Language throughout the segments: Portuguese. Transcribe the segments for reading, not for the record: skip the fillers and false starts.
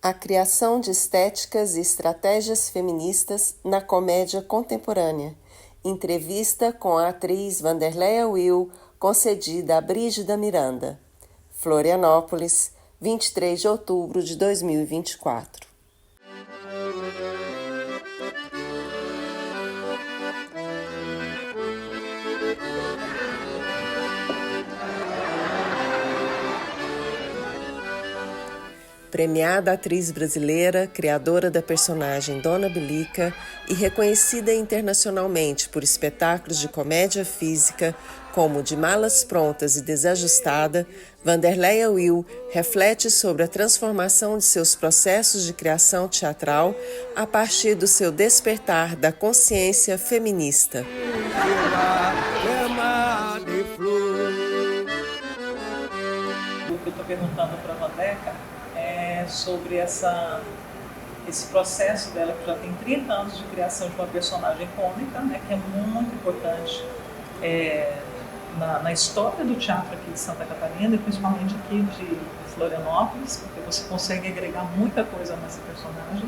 A criação de estéticas e estratégias feministas na comédia contemporânea. Entrevista com a atriz Vanderleia Will, concedida a Brígida Miranda. Florianópolis, 23 de outubro de 2024. Premiada atriz brasileira, criadora da personagem Dona Bilica e reconhecida internacionalmente por espetáculos de comédia física como De Malas Prontas e Desajustada, Vanderleia Will reflete sobre a transformação de seus processos de criação teatral a partir do seu despertar da consciência feminista. O que eu estou perguntando para a Vandeca é sobre esse processo dela, que já tem 30 anos de criação de uma personagem cômica, né, que é muito importante na história do teatro aqui de Santa Catarina, e principalmente aqui de Florianópolis, porque você consegue agregar muita coisa nessa personagem,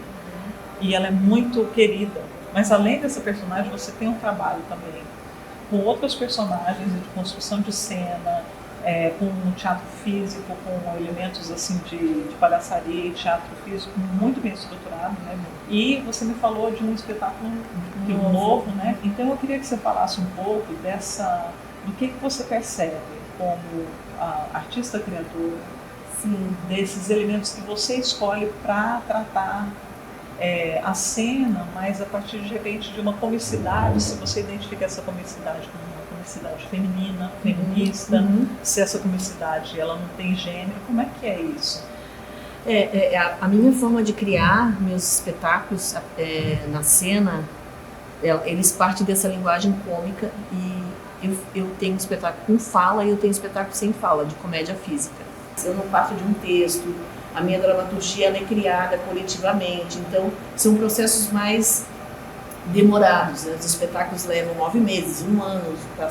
e ela é muito querida. Mas além dessa personagem, você tem um trabalho também com outros personagens de construção de cena, com um teatro físico, com elementos assim de palhaçaria e teatro físico muito bem estruturado, né? E você me falou de um espetáculo novo, né? Então eu queria que você falasse um pouco do que você percebe como artista criadora, sim, desses elementos que você escolhe para tratar a cena, mas a partir de repente de uma comicidade, se você identifica essa comicidade como uma comicidade feminina, feminista, se essa comicidade ela não tem gênero, como é que é isso? A minha forma de criar meus espetáculos na cena, eles partem dessa linguagem cômica, e eu tenho um espetáculo com fala e eu tenho um espetáculo sem fala, de comédia física. Eu não parto de um texto, a minha dramaturgia ela é criada coletivamente, então são processos mais demorados, né? Os espetáculos levam 9 meses, 1 ano para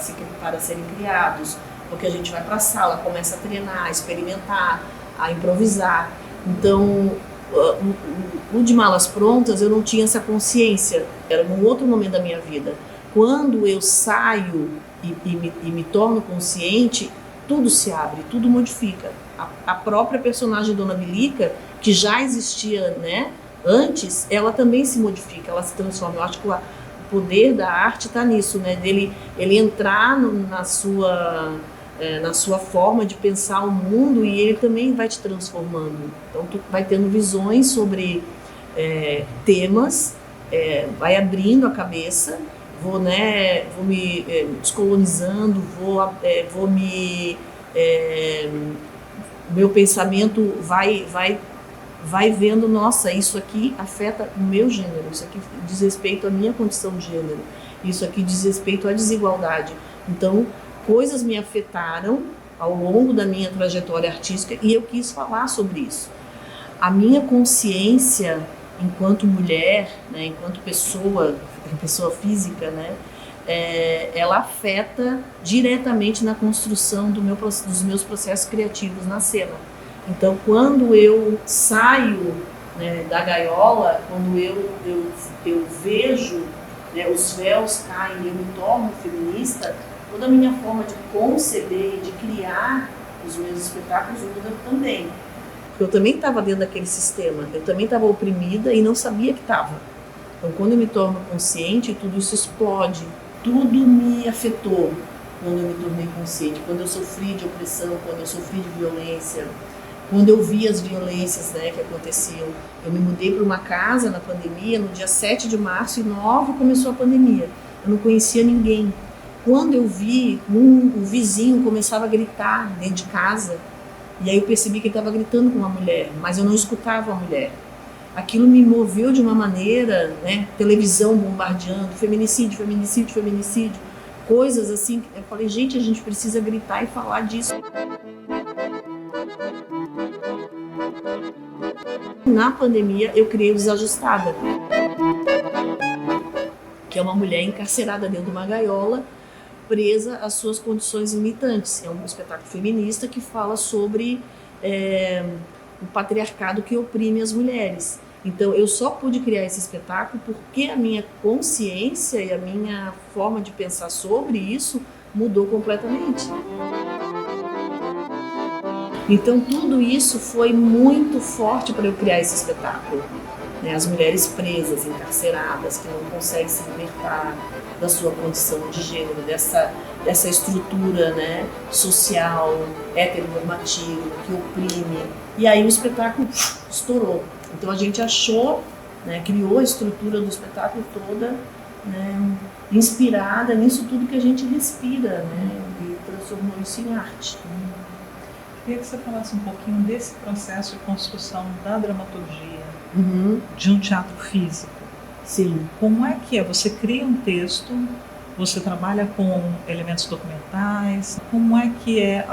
serem criados, porque a gente vai para a sala, começa a treinar, a experimentar, a improvisar. Então, o De Malas Prontas eu não tinha essa consciência, era num outro momento da minha vida. Quando eu saio e me torno consciente, tudo se abre, tudo modifica. A própria personagem Dona Bilica, que já existia, né, antes, ela também se modifica, ela se transforma. Eu acho que o poder da arte está nisso, né, dele ele entrar na sua forma de pensar o mundo, e ele também vai te transformando. Então tu vai tendo visões sobre temas, vai abrindo a cabeça, vou me descolonizando, meu pensamento vai vendo, nossa, isso aqui afeta o meu gênero, isso aqui diz respeito à minha condição de gênero, isso aqui diz respeito à desigualdade. Então, coisas me afetaram ao longo da minha trajetória artística e eu quis falar sobre isso. A minha consciência enquanto mulher, né, enquanto pessoa física, né, ela afeta diretamente na construção dos meus processos criativos na cena. Então, quando eu saio, né, da gaiola, quando eu vejo, né, os véus caem e eu me torno feminista, toda a minha forma de conceber e de criar os meus espetáculos muda também. Porque eu também estava dentro daquele sistema, eu também estava oprimida e não sabia que estava. Então, quando eu me torno consciente, tudo isso explode. Tudo me afetou quando eu me tornei consciente, quando eu sofri de opressão, quando eu sofri de violência, quando eu vi as violências, né, que aconteciam. Eu me mudei para uma casa na pandemia, no dia 7 de março, e 9 começou a pandemia. Eu não conhecia ninguém. Quando eu vi, o vizinho começava a gritar dentro de casa, e aí eu percebi que ele estava gritando com uma mulher, mas eu não escutava a mulher. Aquilo me moveu de uma maneira, né, televisão bombardeando, feminicídio, feminicídio, feminicídio, coisas assim. Eu falei, gente, a gente precisa gritar e falar disso. Na pandemia, eu criei o Desajustada, que é uma mulher encarcerada dentro de uma gaiola, presa às suas condições limitantes. É um espetáculo feminista que fala sobre o patriarcado que oprime as mulheres. Então, eu só pude criar esse espetáculo porque a minha consciência e a minha forma de pensar sobre isso mudou completamente. Então, tudo isso foi muito forte para eu criar esse espetáculo. As mulheres presas, encarceradas, que não conseguem se libertar da sua condição de gênero, dessa estrutura, né, social, heteronormativa, que oprime. E aí o espetáculo estourou. Então a gente achou, né, criou a estrutura do espetáculo toda, né, inspirada nisso tudo que a gente respira, né, e transformou isso em arte. Queria que você falasse um pouquinho desse processo de construção da dramaturgia, de um teatro físico. Sim. Como é que é? Você cria um texto, você trabalha com elementos documentais, como é que é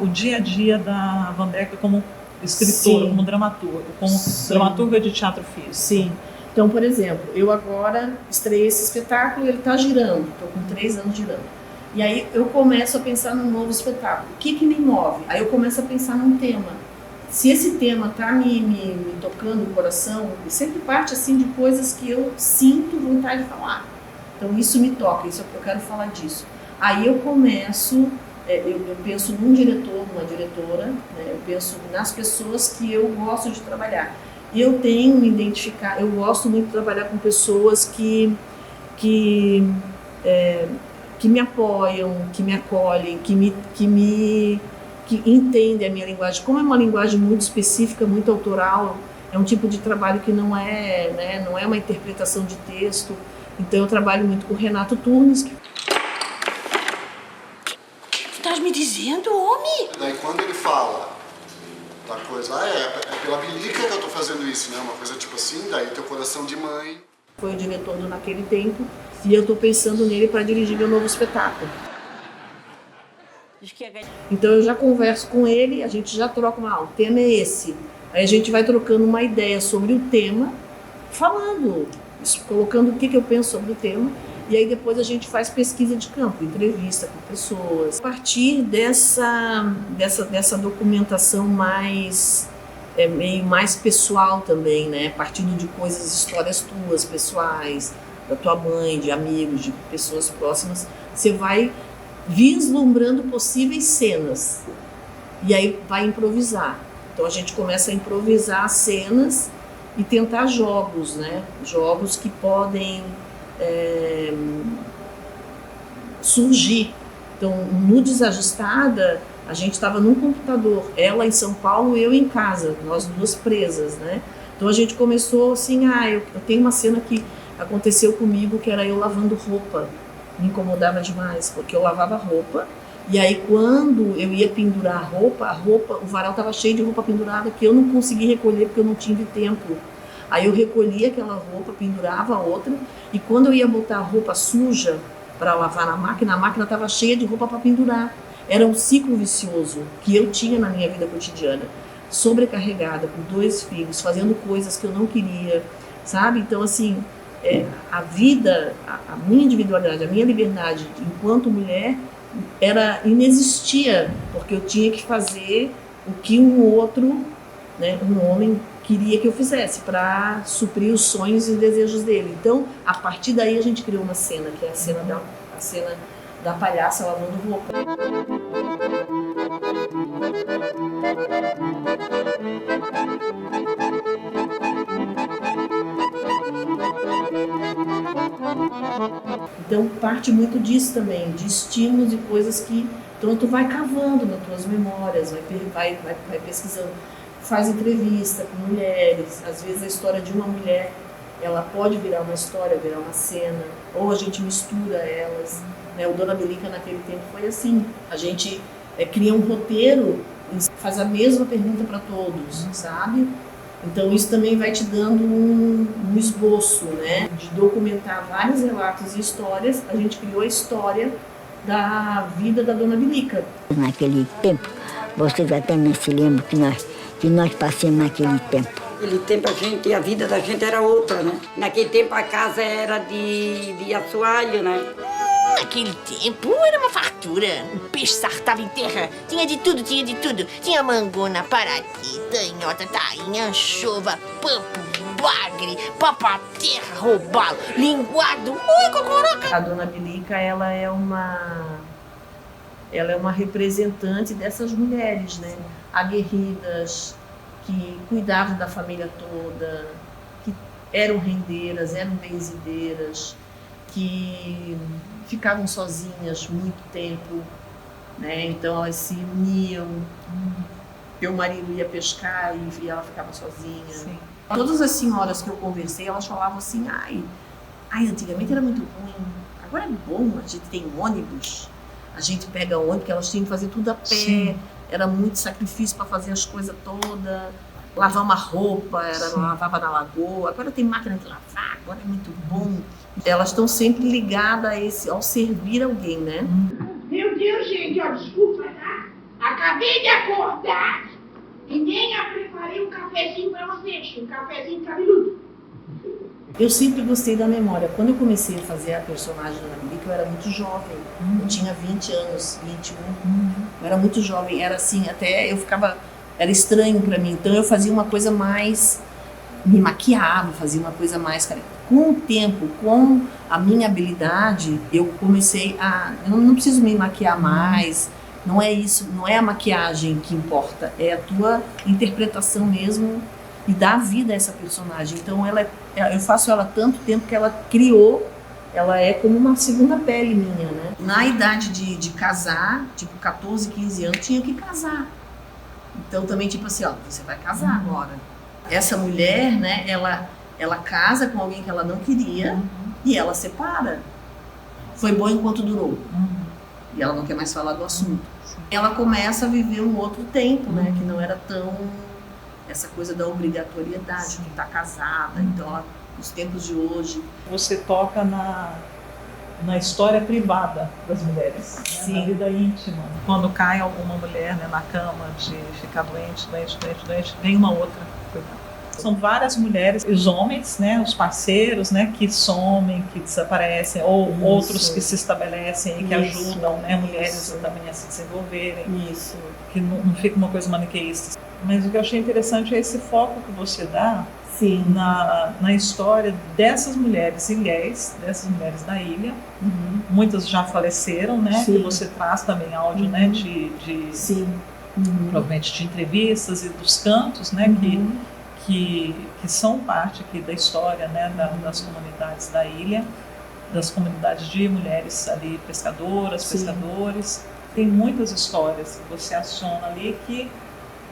o dia a dia da Vandeca como escritora, Sim. como dramaturga, como dramaturga de teatro físico? Sim. Então, por exemplo, eu agora estreiei esse espetáculo e ele está girando, estou com 3 anos girando. E aí eu começo a pensar num novo espetáculo. O que me move? Aí eu começo a pensar num tema. Se esse tema está me tocando o coração, sempre parte assim de coisas que eu sinto vontade de falar. Então isso me toca, isso eu quero falar disso. Aí eu começo, eu penso num diretor, numa diretora, né? Eu penso nas pessoas que eu gosto de trabalhar. Eu tenho me identificar, eu gosto muito de trabalhar com pessoas que me apoiam, que me acolhem, que entendem a minha linguagem. Como é uma linguagem muito específica, muito autoral, é um tipo de trabalho que não é, né, não é uma interpretação de texto. Então eu trabalho muito com o Renato Turnes. O que tu estás me dizendo, homem? Daí quando ele fala da coisa, é pela Bilica que eu tô fazendo isso, né? Uma coisa tipo assim, daí teu coração de mãe. Foi o diretor do Naquele Tempo e eu tô pensando nele para dirigir meu novo espetáculo. Então eu já converso com ele, a gente já troca o tema é esse. Aí a gente vai trocando uma ideia sobre o tema, falando, colocando o que eu penso sobre o tema, e aí depois a gente faz pesquisa de campo, entrevista com pessoas. A partir dessa documentação mais, meio mais pessoal também, né? Partindo de coisas, histórias tuas, pessoais, da tua mãe, de amigos, de pessoas próximas, você vai vislumbrando possíveis cenas e aí vai improvisar. Então a gente começa a improvisar cenas e tentar jogos, né? Jogos que podem surgir. Então no Desajustada a gente estava num computador, ela em São Paulo, eu em casa, nós duas presas, né? Então a gente começou assim, eu tenho uma cena que aconteceu comigo que era eu lavando roupa. Me incomodava demais, porque eu lavava roupa e aí quando eu ia pendurar a roupa, o varal estava cheio de roupa pendurada que eu não consegui recolher porque eu não tive tempo. Aí eu recolhia aquela roupa, pendurava a outra e quando eu ia botar a roupa suja para lavar na máquina, a máquina estava cheia de roupa para pendurar. Era um ciclo vicioso que eu tinha na minha vida cotidiana, sobrecarregada, com 2 filhos, fazendo coisas que eu não queria, sabe? Então assim, a vida, a minha individualidade, a minha liberdade enquanto mulher inexistia, porque eu tinha que fazer o que um outro, né, um homem queria que eu fizesse para suprir os sonhos e desejos dele. Então, a partir daí a gente criou uma cena, que é a cena da palhaça lavando roupa. Então parte muito disso também, de estímulos e coisas que então tu vai cavando nas tuas memórias, vai pesquisando, faz entrevista com mulheres, às vezes a história de uma mulher ela pode virar uma história, virar uma cena, ou a gente mistura elas, né? O Dona Bilica Naquele Tempo foi assim, a gente cria um roteiro, faz a mesma pergunta para todos, sabe? Então isso também vai te dando um esboço, né, de documentar vários relatos e histórias. A gente criou a história da vida da Dona Bilica. Naquele tempo, vocês até nem se lembram que nós passamos naquele tempo. Naquele tempo a vida da gente era outra, né? Naquele tempo a casa era de assoalho, né? Naquele tempo era uma fartura. O peixe sartava em terra. Tinha de tudo, tinha de tudo. Tinha mangona, parati, tanhota, tainha, anchova, pampo, bagre, papaterra, robalo, linguado. Oi, cocoroca! A Dona Bilica, ela é uma representante dessas mulheres, né? Aguerridas, que cuidavam da família toda, que eram rendeiras, eram benzideiras, que ficavam sozinhas muito tempo, né? Então elas se uniam. Meu marido ia pescar e ela ficava sozinha. Sim. Todas as senhoras que eu conversei, elas falavam assim, ai, antigamente era muito ruim, agora é bom, a gente tem ônibus, a gente pega ônibus, porque elas tinham que fazer tudo a pé. Sim. Era muito sacrifício para fazer as coisas todas. Lavar uma roupa, lavava na lagoa. Agora tem máquina de lavar, agora é muito bom. Elas estão sempre ligadas ao servir alguém, né? Meu Deus, gente, ó, desculpa, tá? Acabei de acordar e nem preparei um cafezinho para vocês, um cafezinho cabeludo. Eu sempre gostei da memória. Quando eu comecei a fazer a personagem da Bilica, eu era muito jovem. Eu tinha 20 anos, 21. Eu era muito jovem. Era assim, até eu ficava... Era estranho para mim. Então eu fazia uma coisa mais... Me maquiava, fazia uma coisa mais... Com o tempo, com a minha habilidade, eu comecei a... Eu não preciso me maquiar mais. Não é isso, não é a maquiagem que importa. É a tua interpretação mesmo e dar vida a essa personagem. Então eu faço ela há tanto tempo que ela criou, ela é como uma segunda pele minha, né? Na idade de casar, tipo 14, 15 anos, tinha que casar. Então também tipo assim, ó, você vai casar agora. Essa mulher, né, ela casa com alguém que ela não queria e ela separa. Foi bom enquanto durou. E ela não quer mais falar do assunto. Ela começa a viver um outro tempo, né, que não era tão... essa coisa da obrigatoriedade, de estar casada. Então, nos tempos de hoje... Você toca na história privada das mulheres, né? Na vida íntima. Quando cai alguma mulher, né, na cama de ficar doente, vem uma outra cuidar. São várias mulheres, os homens, né, os parceiros, né, que somem, que desaparecem, ou outros que se estabelecem e que ajudam, né, mulheres também a se desenvolverem. Que não fica uma coisa maniqueísta. Mas o que eu achei interessante é esse foco que você dá na história dessas mulheres ilhéus, dessas mulheres da ilha. Muitas já faleceram, né? E você traz também áudio, né? Provavelmente de entrevistas e dos cantos, né? Que são parte aqui da história, né? Das comunidades da ilha, das comunidades de mulheres ali, pescadoras, pescadores. Tem muitas histórias que você aciona ali que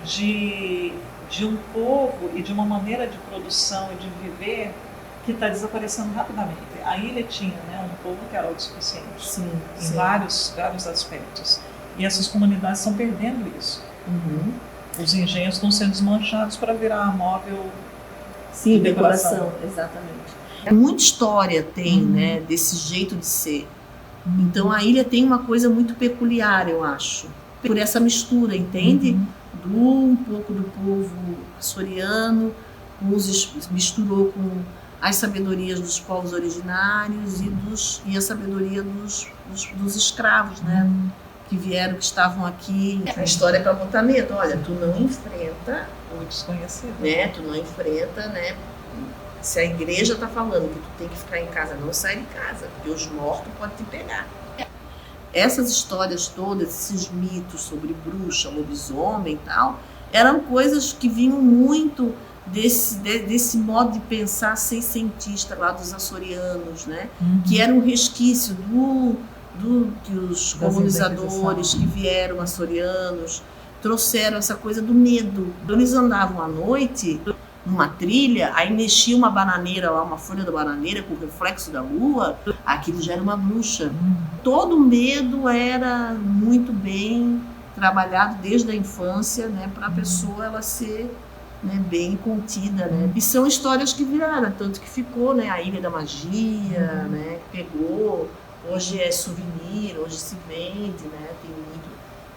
de um povo e de uma maneira de produção e de viver que está desaparecendo rapidamente. A ilha tinha, né, um povo que era autossuficiente em vários aspectos. E essas comunidades estão perdendo isso. Os engenhos estão sendo desmanchados para virar móvel de decoração. Exatamente. Muita história tem, né, desse jeito de ser. Então a ilha tem uma coisa muito peculiar, eu acho. Por essa mistura, entende? Um pouco do povo açoriano, misturou com as sabedorias dos povos originários e a sabedoria dos escravos, né? Que vieram, que estavam aqui. A história é para botar medo. Olha, tu não enfrenta o desconhecido, né? Tu não enfrenta, né? Se a igreja está falando que tu tem que ficar em casa, não sai de casa, porque os mortos podem te pegar. Essas histórias todas, esses mitos sobre bruxa, lobisomem e tal, eram coisas que vinham muito desse modo de pensar seiscentista lá dos açorianos, né? Que era um resquício que os colonizadores que vieram açorianos trouxeram essa coisa do medo. Eles andavam à noite numa trilha, aí mexia uma bananeira lá, uma folha da bananeira com o reflexo da lua, aquilo já era uma bruxa. Todo medo era muito bem trabalhado desde a infância, né, para a pessoa ela ser, né, bem contida, né? E são histórias que viraram, tanto que ficou, né, a Ilha da Magia, né, pegou, hoje é souvenir, hoje se vende, né, tem muito.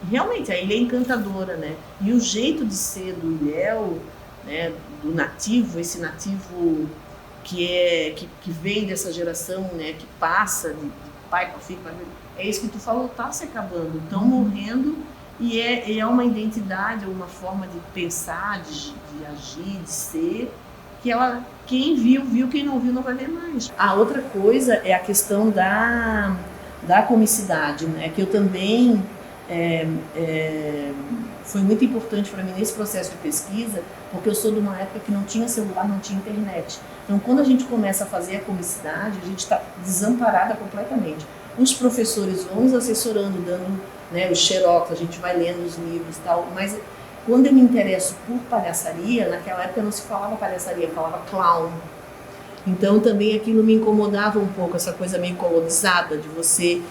E realmente a ilha é encantadora, né? E o jeito de ser do ilhéu, né, do nativo, esse nativo que vem dessa geração, né, que passa pai com filho, é isso que tu falou, tá se acabando, estão morrendo, e é uma identidade, uma forma de pensar, de agir, de ser, que quem viu, quem não viu não vai ver mais. A outra coisa é a questão da comicidade, né? Que eu também foi muito importante para mim nesse processo de pesquisa, porque eu sou de uma época que não tinha celular, não tinha internet. Então, quando a gente começa a fazer a comicidade, a gente está desamparada completamente. Os professores vão nos assessorando, dando, né, os xerox, a gente vai lendo os livros e tal, mas quando eu me interesso por palhaçaria, naquela época não se falava palhaçaria, falava clown. Então também aquilo me incomodava um pouco, essa coisa meio colonizada de você,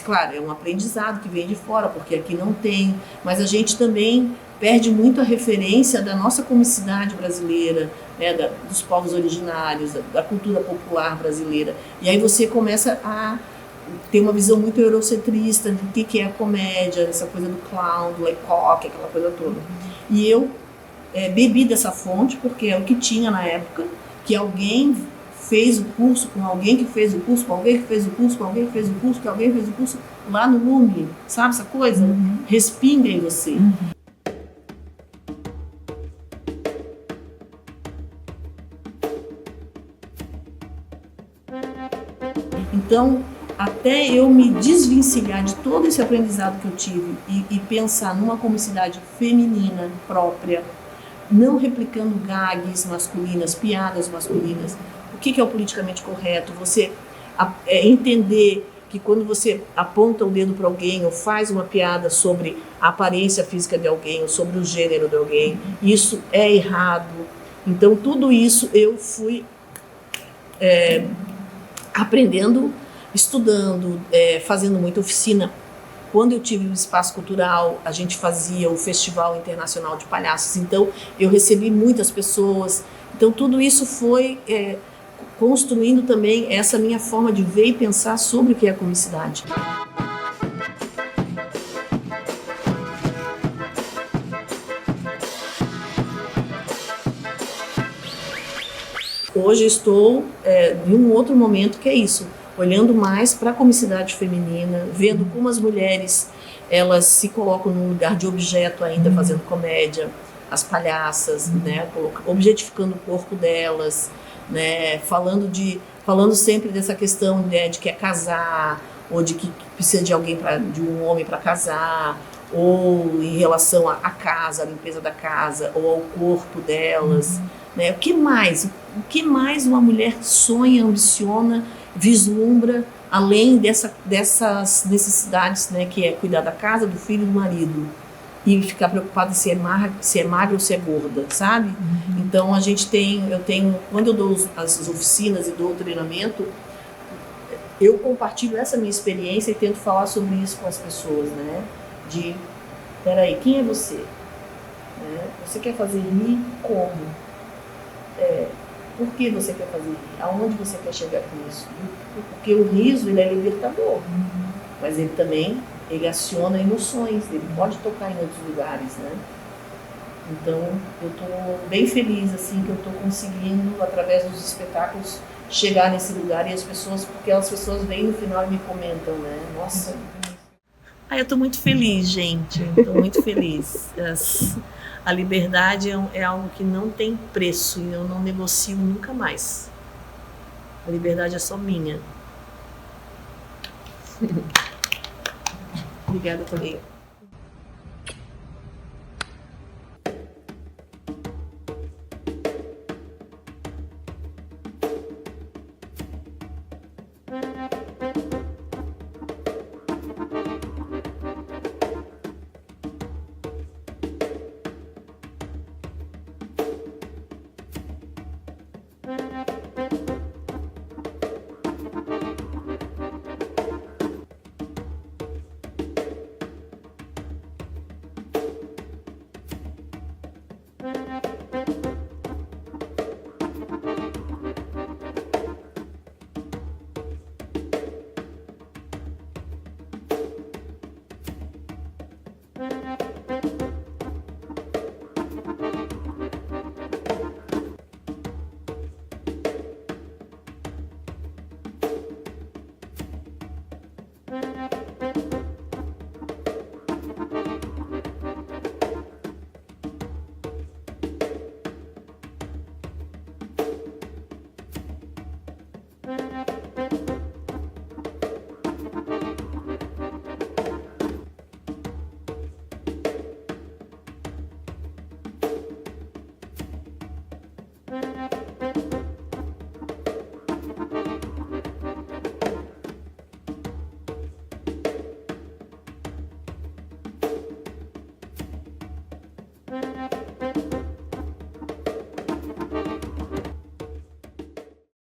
claro, é um aprendizado que vem de fora, porque aqui não tem, mas a gente também perde muito a referência da nossa comicidade brasileira, né, dos povos originários, da cultura popular brasileira. E aí você começa a ter uma visão muito eurocentrista do que é a comédia, essa coisa do clown, do Lecoq, aquela coisa toda. E eu bebi dessa fonte, porque é o que tinha na época, que alguém fez o curso com alguém que fez o curso, com alguém que fez o curso, com alguém que fez o curso, que alguém fez o curso lá no lume, sabe essa coisa? Respinga em você. Então, até eu me desvencilhar de todo esse aprendizado que eu tive e pensar numa comicidade feminina própria, não replicando gags masculinas, piadas masculinas, o que é o politicamente correto, você entender que quando você aponta o dedo para alguém ou faz uma piada sobre a aparência física de alguém ou sobre o gênero de alguém, isso é errado. Então, tudo isso eu fui aprendendo, estudando, fazendo muita oficina. Quando eu tive o espaço cultural, a gente fazia o Festival Internacional de Palhaços, então eu recebi muitas pessoas. Então tudo isso foi construindo também essa minha forma de ver e pensar sobre o que é a comicidade. Hoje estou em um outro momento que é isso, olhando mais para a comicidade feminina, vendo como as mulheres elas se colocam num lugar de objeto ainda fazendo comédia, as palhaças, né, objetificando o corpo delas, né, falando sempre dessa questão, né, de que é casar, ou de que precisa de alguém de um homem para casar, ou em relação à casa, à limpeza da casa, ou ao corpo delas, né? O que mais uma mulher sonha, ambiciona, vislumbra, além dessas necessidades, né, que é cuidar da casa, do filho e do marido, e ficar preocupada se é magra ou se é gorda, sabe? Então eu tenho, quando eu dou as oficinas e dou o treinamento, eu compartilho essa minha experiência e tento falar sobre isso com as pessoas, né? Peraí, quem é você? Você quer fazer rir como? Por que você quer fazer rir? Aonde você quer chegar com isso? Porque o riso, ele é libertador, mas ele aciona emoções, ele pode tocar em outros lugares, né? Então, eu estou bem feliz, assim, que eu estou conseguindo, através dos espetáculos, chegar nesse lugar porque as pessoas vêm no final e me comentam, né? Nossa. Eu estou muito feliz, gente, estou muito feliz. A liberdade é algo que não tem preço e eu não negocio nunca mais. A liberdade é só minha. Obrigada, colega. Música